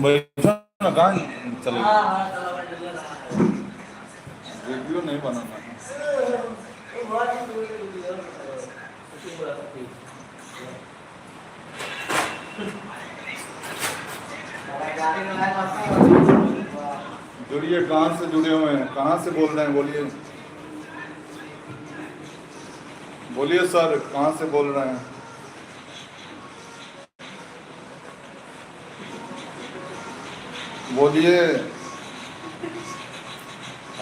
बैठो ना, कहाँ चले वीडियो नहीं बनाना है। जुड़िए, कहाँ से जुड़े हुए हैं, कहाँ से बोल रहे हैं, बोलिए बोलिए सर, कहाँ से बोल रहे हैं? बोलिए।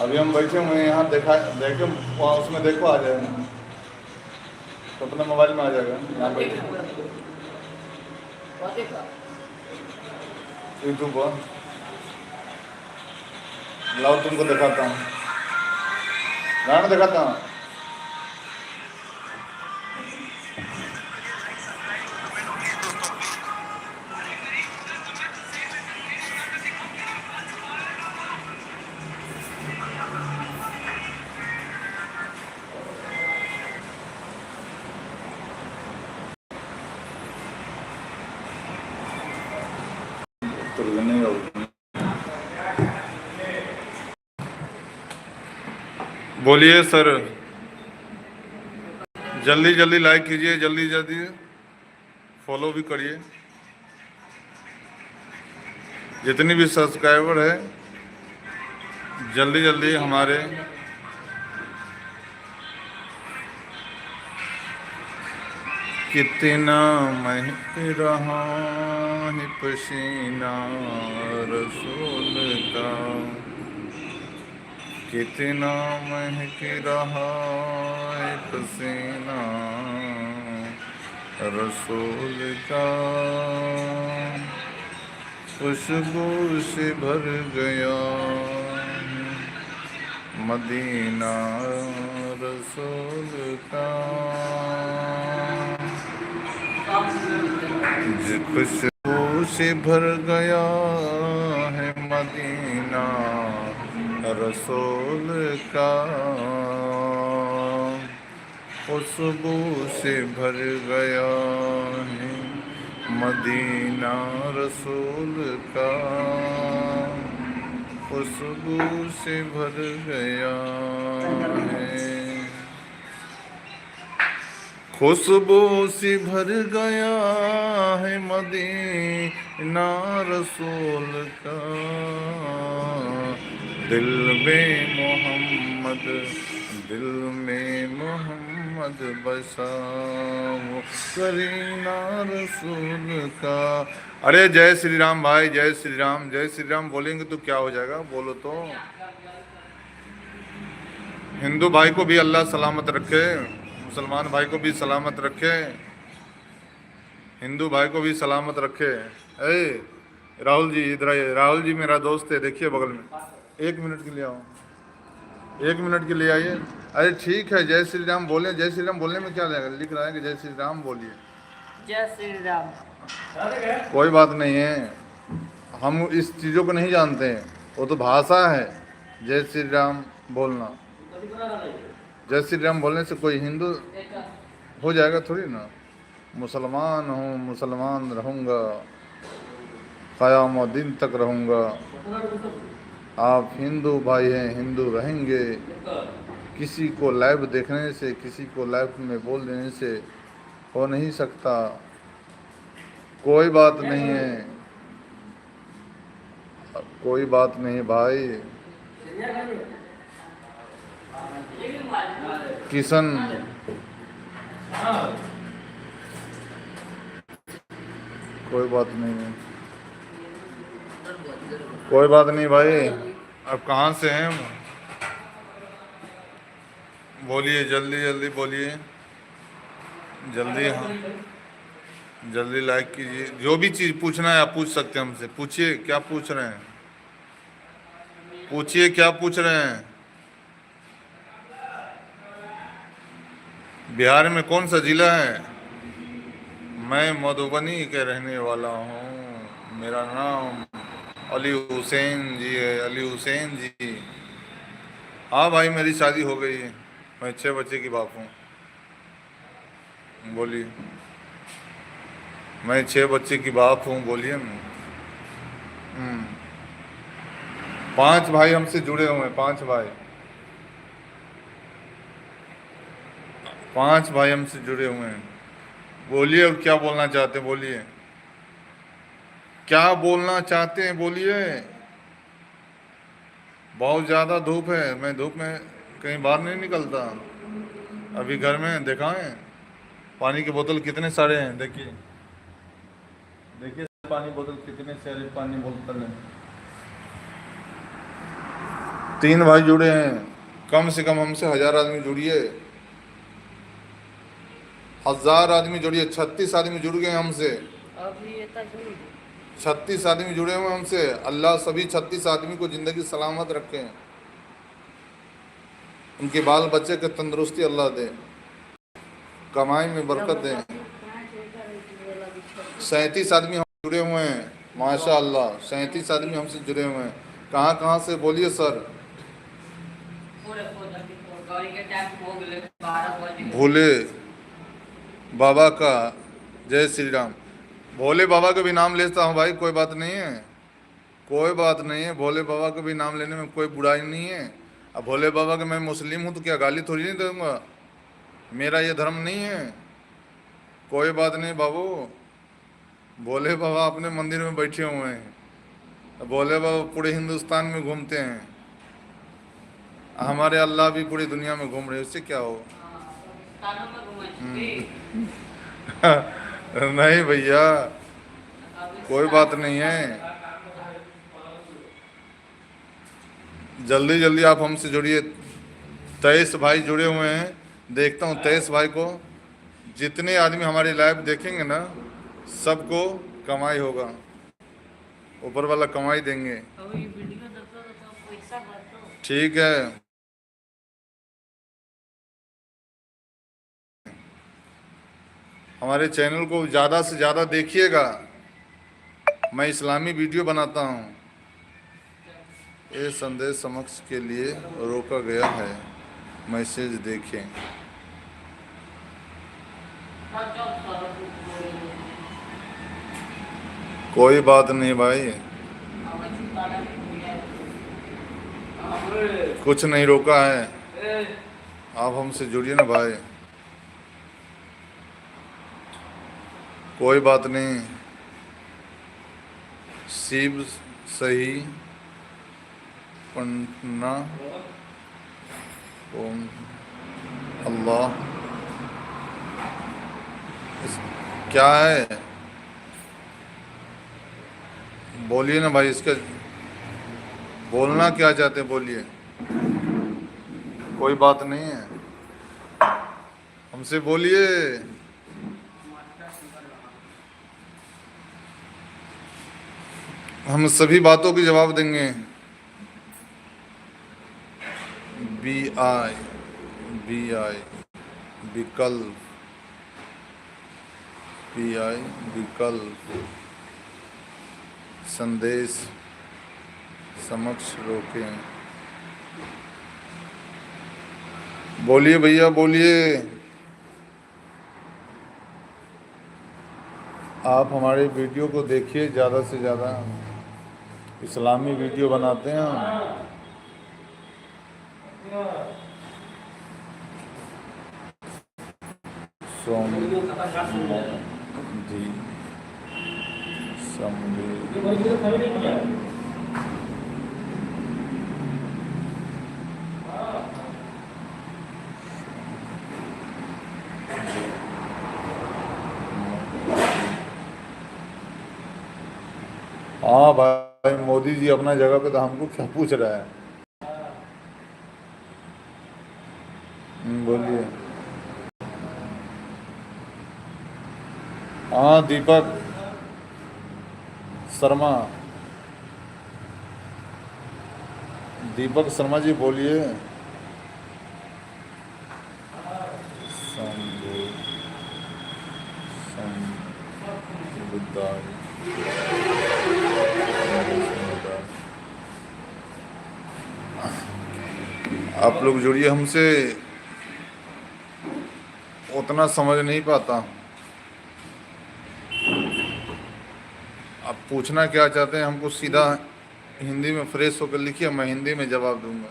अभी हम बैठे हुए हैं यहाँ, देखा देखे वहाँ उसमें देखो आ जाएगा, तो अपने मोबाइल में आ जाएगा। यहाँ बैठे यूट्यूब पर लाओ, तुमको दिखाता हूँ, गाना दिखाता हूँ। तो नहीं होगा। बोलिए सर, जल्दी जल्दी लाइक कीजिए, जल्दी जल्दी फॉलो भी करिए। जितनी भी सब्सक्राइबर है जल्दी जल्दी हमारे कितना महक रहा है पसीना रसूल का, कितना महक रहा है पसीना रसूल का, खुशबू से भर गया मदीना रसूल का, खुशबू से भर गया है मदीना रसूल का, खुशबू से भर गया है मदीना रसूल का, खुशबू से भर गया है, खुशबू से भर गया है मदीना रसूल का, दिल में मोहम्मद, दिल में मोहम्मद बसा वो करीना रसूल का। अरे जय श्री राम भाई, जय श्री राम, जय श्री राम बोलेंगे तो क्या हो जाएगा, बोलो तो। हिंदू भाई को भी अल्लाह सलामत रखे, मुसलमान भाई को भी सलामत रखे, हिंदू भाई को भी सलामत रखे। ए राहुल जी इधर आइए, राहुल जी मेरा दोस्त है, देखिए बगल में, 1 मिनट के लिए आओ, 1 मिनट के लिए आइए। अरे ठीक है, जय श्री राम बोले, जय श्री राम बोलने में क्या लगेगा, लिख रहा है कि जय श्री राम बोलिए। जय श्री राम। कोई बात नहीं है, हम इस चीज़ों को नहीं जानते हैं, वो तो भाषा है जय श्री राम बोलना। जय श्री राम बोलने से कोई हिंदू हो जाएगा थोड़ी ना। मुसलमान हूँ, मुसलमान रहूँगा, क़यामत दिन तक रहूँगा। आप हिंदू भाई हैं, हिंदू रहेंगे। किसी को लाइव देखने से, किसी को लाइव में बोल देने से हो नहीं सकता, कोई बात नहीं है, कोई बात नहीं भाई। किशन कोई बात नहीं है, कोई बात नहीं भाई। अब कहाँ से हैं, बोलिए जल्दी जल्दी बोलिए, जल्दी। हाँ जल्दी लाइक कीजिए, जो भी चीज़ पूछना है आप पूछ सकते हैं हमसे, पूछिए क्या पूछ रहे हैं, पूछिए क्या पूछ रहे हैं। बिहार में कौन सा जिला है? मैं मधुबनी के रहने वाला हूँ, मेरा नाम अली हुसैन जी है, अली हुसैन जी। हाँ भाई मेरी शादी हो गई है, मैं 6 बच्चे की बाप हूँ। बोलिए, मैं 6 बच्चे की बाप हूँ, बोलिए। हम्म, 5 भाई हमसे जुड़े हुए हैं, 5 भाई, 5 भाई हमसे जुड़े हुए हैं। बोलिए, अब क्या बोलना चाहते हैं, बोलिए, क्या बोलना चाहते हैं, बोलिए। बहुत ज़्यादा धूप है, मैं धूप में कहीं बाहर नहीं निकलता, अभी घर में। दिखाएं, पानी की बोतल कितने सारे हैं, देखिए, देखिए पानी बोतल कितने सारे पानी बोतल हैं। 3 भाई जुड़े हैं, कम से कम हमसे 1000 आदमी जुड़िए, 1000 आदमी जुड़िए। 36 आदमी जुड़ गए हमसे, अभी ये तक नहीं। 36 आदमी जुड़े हुए हमसे। अल्लाह सभी 36 आदमी को ज़िंदगी सलामत रखे, उनके बाल बच्चे के तंदुरुस्ती अल्लाह दे, कमाई में बरकत दे। 37 आदमी हम जुड़े हुए हैं, माशा अल्लाह, 37 आदमी हमसे जुड़े हुए हैं। कहाँ कहाँ से, बोलिए सर। भोले बाबा का जय श्री राम। भोले बाबा का भी नाम लेता हूँ भाई, कोई बात नहीं है, कोई बात नहीं है, भोले बाबा का भी नाम लेने में कोई बुराई नहीं है। अब भोले बाबा का, मैं मुस्लिम हूँ तो क्या गाली थोड़ी नहीं दूंगा, मेरा ये धर्म नहीं है। कोई बात नहीं बाबू, भोले बाबा अपने मंदिर में बैठे हुए हैं, भोले बाबा पूरे हिंदुस्तान में घूमते हैं, हमारे अल्लाह भी पूरी दुनिया में घूम रहे हैं, उससे क्या हो। नहीं भैया, कोई बात नहीं है, जल्दी जल्दी आप हमसे जुड़िए। 23 भाई जुड़े हुए हैं, देखता हूँ 23 भाई को, जितने आदमी हमारी लाइव देखेंगे ना, सबको कमाई होगा, ऊपर वाला कमाई देंगे। ठीक है, हमारे चैनल को ज़्यादा से ज़्यादा देखिएगा, मैं इस्लामी वीडियो बनाता हूँ। ये संदेश समक्ष के लिए रोका गया है, मैसेज देखें। कोई बात नहीं भाई, कुछ नहीं रोका है, आप हमसे जुड़िए ना भाई, कोई बात नहीं। शिव सही पन्ना ओम अल्लाह, क्या है, बोलिए ना भाई, इसका बोलना क्या चाहते हैं, बोलिए, कोई बात नहीं है, हमसे बोलिए। हम सभी बातों की जवाब देंगे। बी आई विकल्प, विकल्प, संदेश समक्ष रोकें। बोलिए भैया, बोलिए, आप हमारे वीडियो को देखिए, ज़्यादा से ज़्यादा इस्लामी वीडियो बनाते हैं हम। सोम जी हाँ भाई, मोदी जी अपना जगह पे, तो हमको क्या पूछ रहा है। बोलिए। हाँ, दीपक शर्मा, दीपक शर्मा जी बोलिए। आप लोग जुड़िए हमसे, उतना समझ नहीं पाता, आप पूछना क्या चाहते हैं हमको सीधा हिंदी में फ्रेश होकर लिखिए, मैं हिंदी में जवाब दूंगा।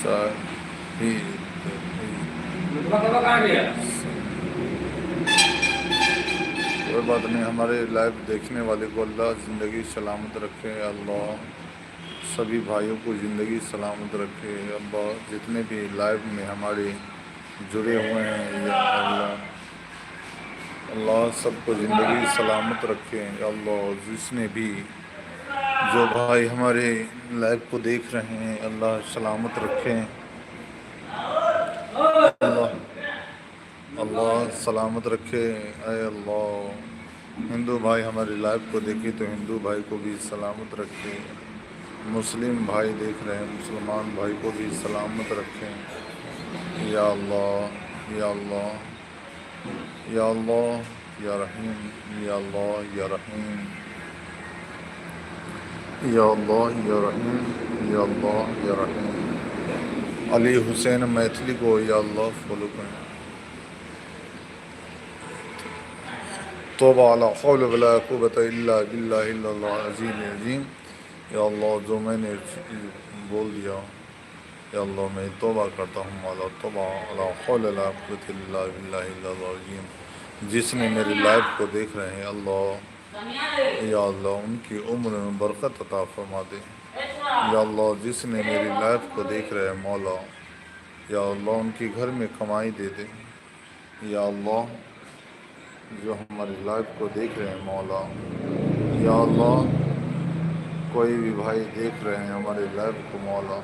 सही कोई बात नहीं, हमारे लाइव देखने वाले को अल्लाह ज़िंदगी सलामत रखे। अल्लाह सभी भाइयों को ज़िंदगी सलामत रखे। अल्लाह जितने भी लाइव में हमारे जुड़े हुए हैं या अल्लाह, अल्लाह सबको ज़िंदगी सलामत रखे। अल्लाह जिसने भी जो भाई हमारे लाइव को देख रहे हैं अल्लाह सलामत रखें। अल्लाह अल्लाह सलामत रखे। अय अल्लाह हिंदू भाई हमारे लाइव को देखे तो हिंदू भाई को भी सलामत रखे। मुस्लिम भाई देख रहे हैं, मुसलमान भाई को भी सलामत रखें। या अल्लाह या अल्लाह या अल्लाह या रहीम या अल्लाह या रहीम या अल्लाह या रहीम या अल्लाह या रहीम। अली हुसैन मैथिली को या अल्लाह फॉलो करें। तौबा ला हौल वला कुव्वता इल्ला बिल्लाहिल अज़ीज़िल अज़ीम। या अल्लाह जो मैंने बोल दिया या अल्लाह मैं तौबा करता हूँ। वाला तौबा ला हौल वला कुव्वता इल्ला बिल्लाहिल अज़ीम। जिसने मेरे लाइव को देख रहे हैं अल्लाह या अल्लाह उनकी उम्र में बरकत अता फरमा दे। या अल्लाह जिसने मेरी लाइफ को देख रहे हैं मौला या अल्लाह उनकी घर में कमाई दे दे। या अल्लाह जो हमारी लाइफ को देख रहे हैं मौला या अल्लाह कोई भी भाई देख रहे हैं हमारे लाइफ को मौला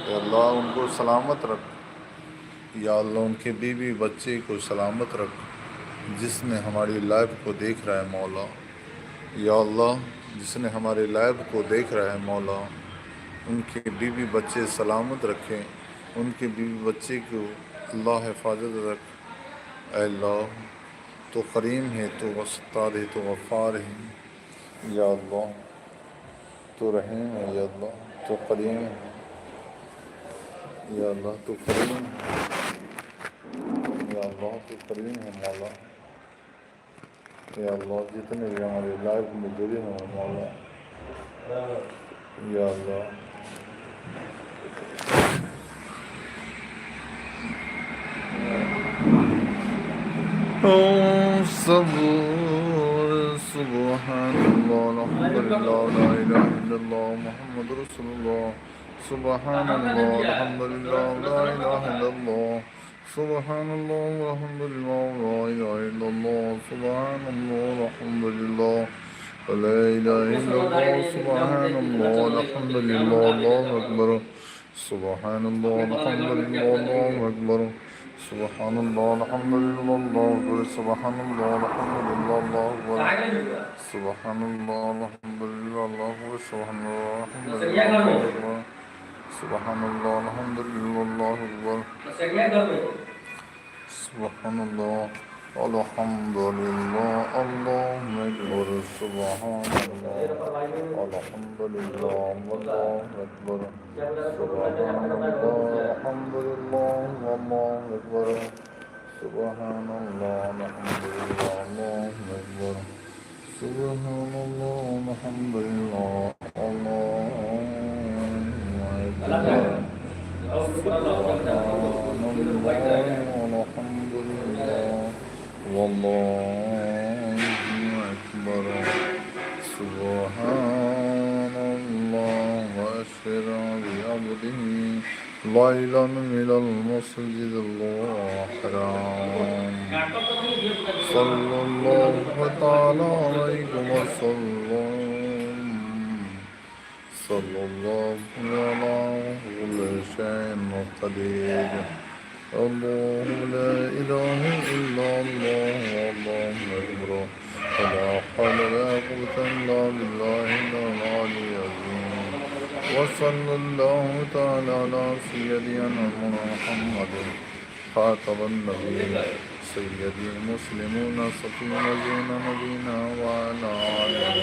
या अल्लाह उनको सलामत रख। या अल्लाह उनके बीवी बच्चे को सलामत रख जिसने हमारी लाइफ को देख रहा है मौला। या अल्लाह जिसने हमारे लाइव को देख रहा है मौला उनके बीवी बच्चे सलामत रखें, उनके बीवी बच्चे को अल्लाह हिफाजत रख। अल्लाह तो करीम है, तो वस्तार है, तो गफ़ार है। या अल्लाह तो रहीम है। या अल्लाह तो करीम है। या अल्लाह तो करीम है। या अल्लाह तो करीम है मौला। या अल्लाह जितने भी हमारे लाइफ में जुड़े हैं मौला या अल्लाह सुबहानल्लाह अल्हम्दुलिल्लाह ला इलाहा इल्लल्लाह मुहम्मदुर रसूलुल्लाह। सुबहानल्लाह अल्हम्दुलिल्लाह ला इलाहा इल्लल्लाह। सुबहानल्लाह अल्हम्दुलिल्लाह ला इलाहा इल्लल्लाह। सुबहानल्लाह अल्हम्दुलिल्लाह ला इलाहा इल्लल्लाह। सुबहानल्लाह अल्हम्दुलिल्लाह अल्लाहु अकबर। सुबहानल्लाह अल्हम्दुलिल्लाह अल्लाहु अकबर। सुबहानल्लाह अल्हम्दुलिल्लाह अल्लाहु अकबर। सुबहानल्लाह अल्हम्दुलिल्लाह अल्लाहु अकबर। सुबहानल्लाह अल्हम्दुलिल्लाह अल्लाहु अकबर। सुबहानल्लाह अल्हम्दुलिल्लाह अल्लाहु अकबर। सुबहानल्लाह अल्हम्दुलिल्लाह अल्लाहु अकबर। सुबहानल्लाह अल्हम्दुलिल्लाह अल्लाहु अकबर। सुबहानल्लाह अल्हम्दुलिल्लाह अल्लाहु अकबर। सुबहानल्लाह अल्हम्दुलिल्लाह अल्लाहु अकबर। सुबहानल्लाह अल्हम्दुलिल्लाह अल्लाहु अकबर। वल्लाहु अकबर। सुबहानल्लाह व अस्रा बिअब्दिही लैलन मिनल मस्जिदिल हराम। सल्लल्लाहु तआला अलैहि वसल्लम। सल्लल्लाहु अला कुल्लि शैइन मुक़तदिर। अल्लाहु ला इलाहा इल्लल्लाह अल्लाहु अकबर। वला हौला वला कुव्वता इल्ला बिल्लाहिल अलिय्यिल अज़ीम। वसल्लल्लाहु तआला अला सय्यिदिना मुहम्मदिन खातमन नबिय्यीन सय्यिदिल मुस्लिमीन सफ़ीना ज़ीना नबीना व अला आलिहि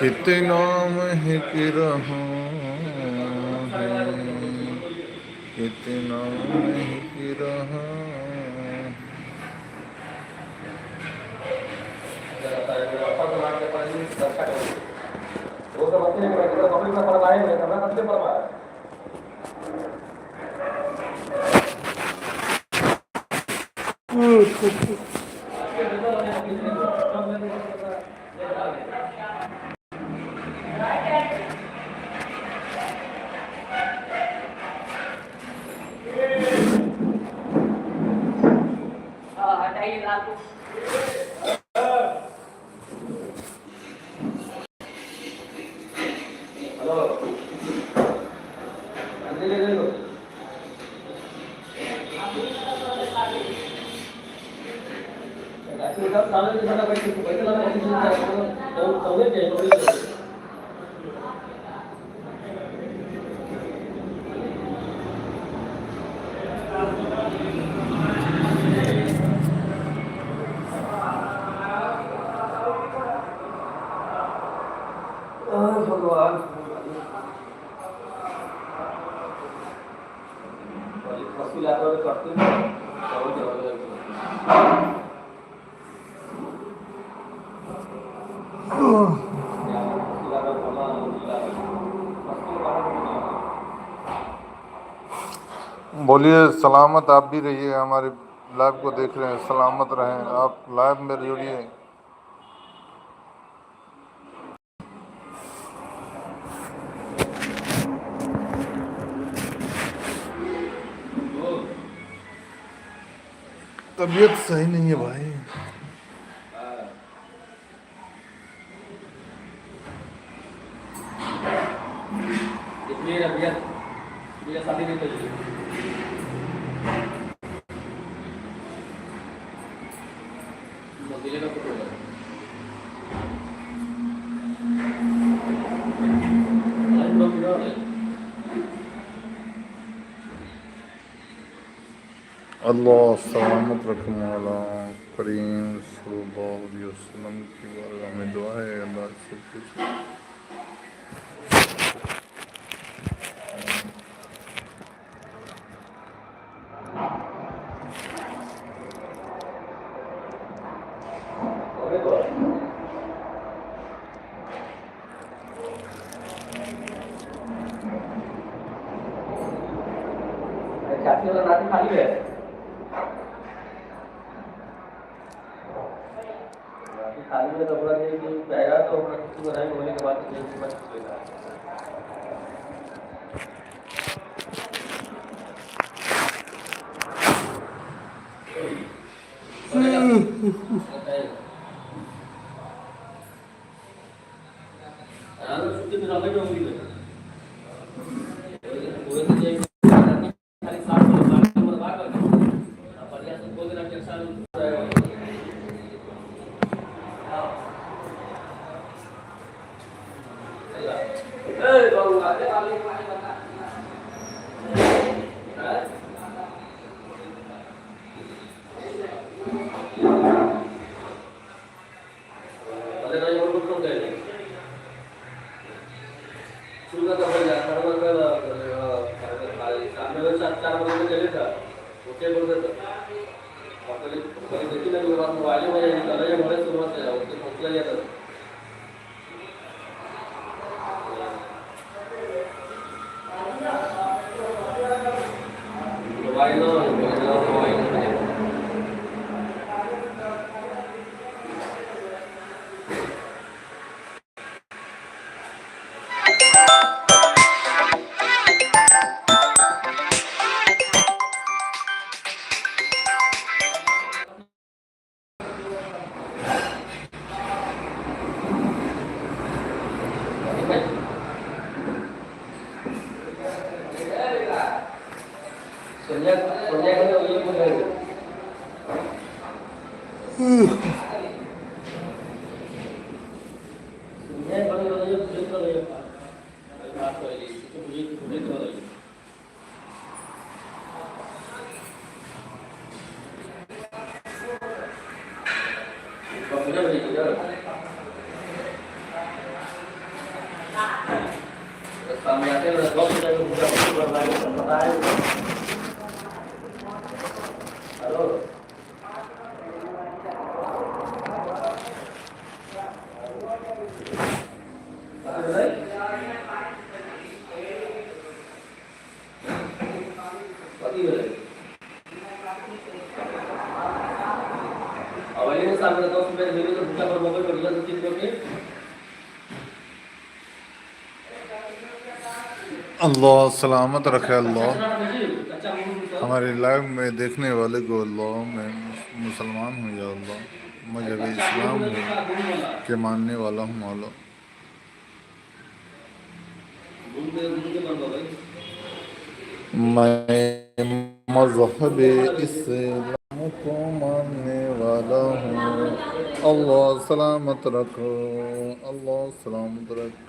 कितना महक रहा है कितना महक रहा बोलिए सलामत आप भी रहिए, हमारे लाइव को देख रहे हैं, सलामत रहें आप, लाइव में जुड़िए। तबीयत सही नहीं है भाई। अल्लाह सलामत रखे मौला करीम सल्लल्लाहु अलैहि वसल्लम की बारगाह में दुआ है, अल्लाह सब कुछ अल्लाह सलामत रखे। अल्लाह हमारे लाइव में देखने वाले को अल्लाह, मैं मुसलमान हूँ या अल्लाह, मजहब इस्लाम के मानने वाला हूँ मौला। मैं मजहब इस्लाम को मानने वाला हूँ। अल्लाह सलामत रखो, अल्लाह सलामत रखो।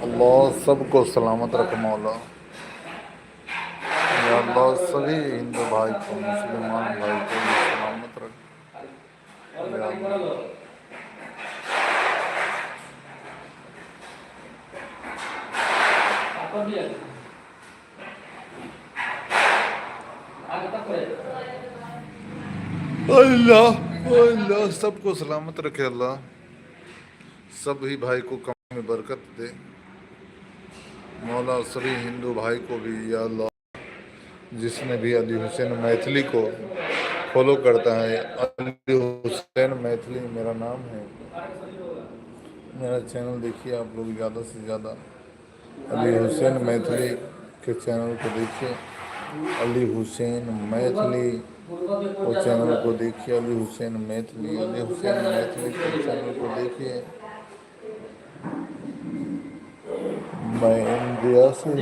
अल्लाह सबको सलामत रख मौला। या अल्लाह सभी हिंदू भाई को, मुसलमान भाई को सलामत रख। या अल्लाह अल्लाह अल्लाह सबको सलामत रखे। अल्लाह सभी भाई को कम में बरकत दे मौला। सभी हिंदू भाई को भी या अल्लाह, जिसने भी अली हुसैन मैथिली को फॉलो करता है, अली हुसैन मैथिली मेरा नाम है, मेरा चैनल देखिए आप लोग ज़्यादा से ज़्यादा। अली हुसैन मैथिली के चैनल को देखिए, अली हुसैन मैथिली वो चैनल को देखिए, अली हुसैन मैथिली, अली हुसैन मैथिली के चैनल को देखिए। मैं इंडिया से हूँ।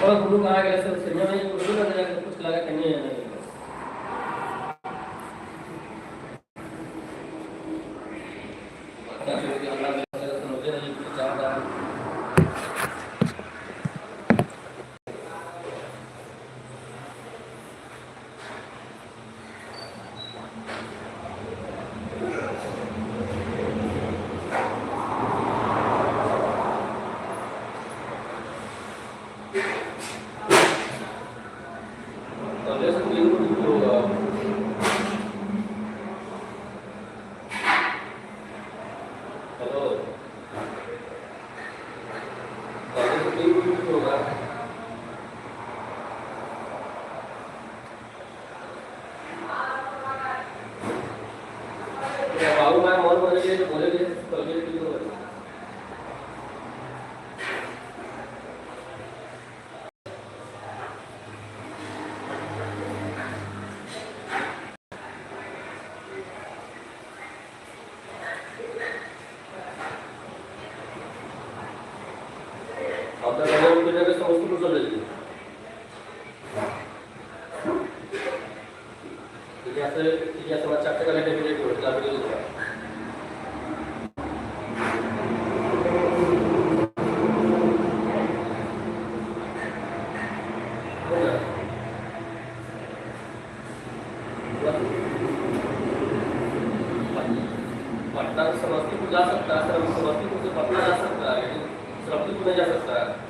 और गुरु कहा गया सब संजय भाई को गुरु लगा के कुछ लगा करनी है नहीं क्या कि अल्लाह ने समझे नहीं कुछ चाहता है पटना समस्तीपुर जा सकता है, समस्तीपुर से पटना जा सकता है, लेकिन समस्तीपुर नहीं जा सकता है।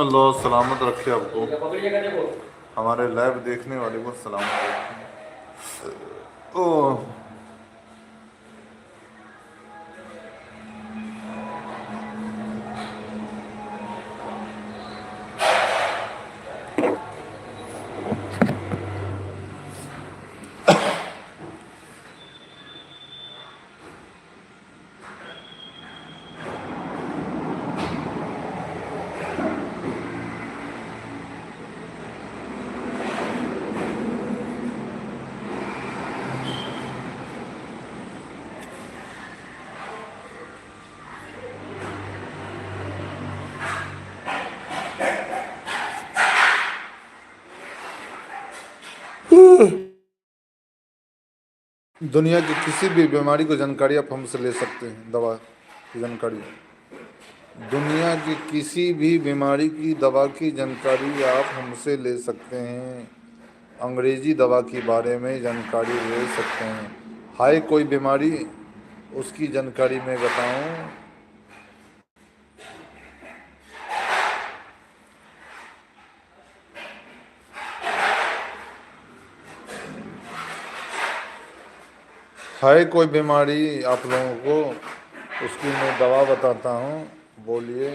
अल्लाह सलामत रखे आपको, पकड़िएगा, देखो हमारे लाइव देखने वाले को सलामत रखे। ओह, दुनिया की किसी भी बीमारी की जानकारी आप हमसे ले सकते हैं, दवा की जानकारी। दुनिया की किसी भी बीमारी की दवा की जानकारी आप हमसे ले सकते हैं। अंग्रेजी दवा के बारे में जानकारी ले सकते हैं। हाय कोई बीमारी, उसकी जानकारी मैं बताऊं? है कोई बीमारी आप लोगों को, उसकी मैं दवा बताता हूँ। बोलिए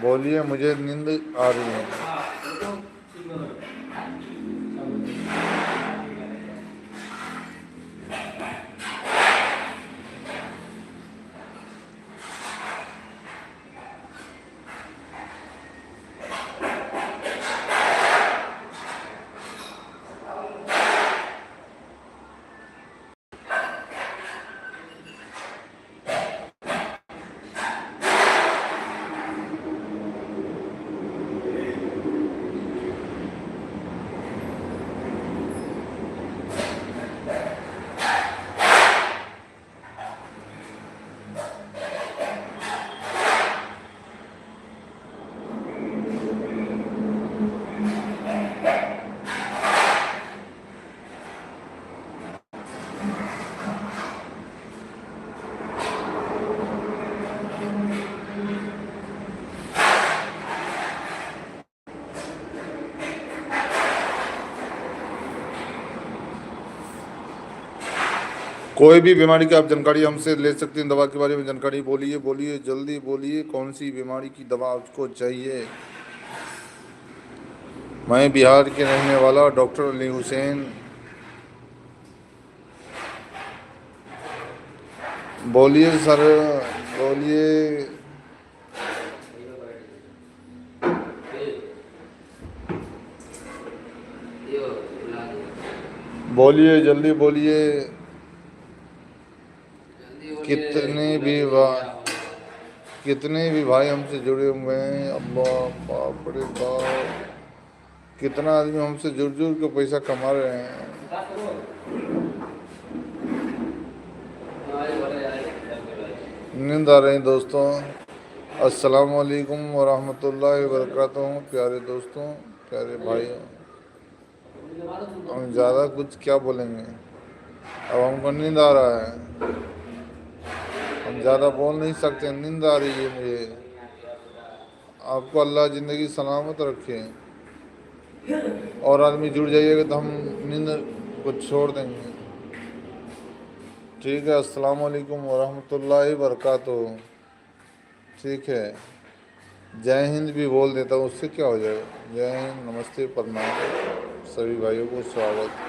बोलिए, मुझे नींद आ रही है। कोई भी बीमारी की आप जानकारी हमसे ले सकते हैं। दवा के बारे में जानकारी बोलिए बोलिए, जल्दी बोलिए, कौन सी बीमारी की दवा आपको चाहिए। मैं बिहार के रहने वाला डॉक्टर अली हुसैन। बोलिए सर, बोलिए। बोलिए जल्दी बोलिए। कितने भी भाई हमसे जुड़े हुए हैं। अल्लाह बाप रे बाप, कितना आदमी हमसे जुड़ जुड़ के पैसा कमा रहे हैं। नींद आ रही दोस्तों। अस्सलाम वालेकुम वरहमतुल्लाहि वबरकातुहू। प्यारे दोस्तों, प्यारे भाइयों, हम ज़्यादा कुछ क्या बोलेंगे, अब हमको नींद आ रहा है, हम ज़्यादा बोल नहीं सकते, नींद आ रही है मुझे। आपको अल्लाह ज़िंदगी सलामत रखे। और आदमी जुड़ जाइएगा तो हम नींद को छोड़ देंगे। ठीक है, अस्सलाम वालेकुम वरहमतुल्लाहि वबरकातुहू। ठीक है, जय हिंद भी बोल देता हूँ, उससे क्या हो जाएगा। जय हिंद, नमस्ते, प्रणाम, सभी भाइयों को स्वागत।